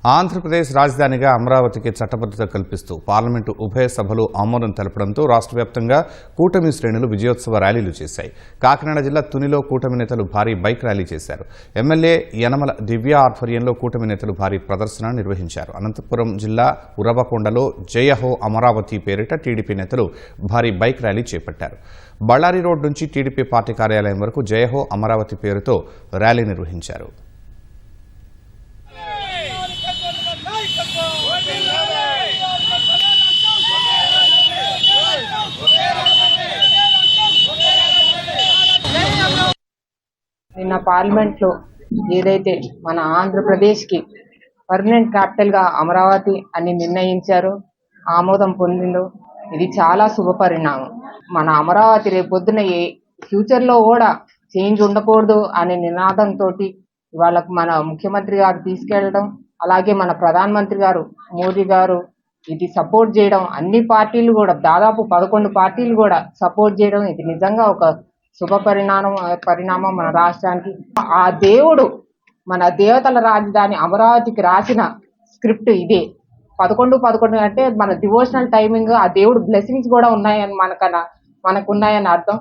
ఆంధ్రప్రదేశ్ రాజధానిగా అమరావతికి చట్టబద్ధత కల్పిస్తూ పార్లమెంటు ఉభయ సభలు ఆమోదం తెలపడంతో రాష్ట్ర వ్యాప్తంగా కూటమి శ్రేణులు విజయోత్సవ ర్యాలీలు చేశాయి. కాకినాడ జిల్లా తునిలో కూటమి నేతలు భారీ బైక్ ర్యాలీ చేశారు. ఎమ్మెల్యే యనమల దివ్య ఆధ్వర్యంలో కూటమి నేతలు భారీ ప్రదర్శన నిర్వహించారు. అనంతపురం జిల్లా ఉరవకొండలో జయహో అమరావతి పేరిట టీడీపీ నేతలు భారీ బైక్ ర్యాలీ చేపట్టారు. బళ్ళారి రోడ్ నుంచి టీడీపీ పార్టీ కార్యాలయం వరకు జయహో అమరావతి పేరుతో ర్యాలీ నిర్వహించారు. నిన్న పార్లమెంట్ లో ఏదైతే మన ఆంధ్రప్రదేశ్ కి పర్మనెంట్ క్యాపిటల్ గా అమరావతి అని నిర్ణయించారో, ఆమోదం పొందిందో, ఇది చాలా శుభ పరిణామం. మన అమరావతి రేపొద్దున ఫ్యూచర్ లో కూడా చేంజ్ ఉండకూడదు అనే నినాదంతో ఇవాళ మన ముఖ్యమంత్రి గారు తీసుకెళ్లడం, అలాగే మన ప్రధానమంత్రి గారు మోదీ గారు ఇది సపోర్ట్ చేయడం, అన్ని పార్టీలు కూడా దాదాపు 11 పార్టీలు కూడా సపోర్ట్ చేయడం, ఇది నిజంగా ఒక శుభ పరిణామం మన రాష్ట్రానికి. ఆ దేవుడు మన దేవతల రాజధాని అమరావతికి రాసిన స్క్రిప్ట్ ఇదే. 11 అంటే మన డివోషనల్ టైమింగ్, ఆ దేవుడు బ్లెస్సింగ్స్ కూడా ఉన్నాయని మనకున్నాయని అర్థం.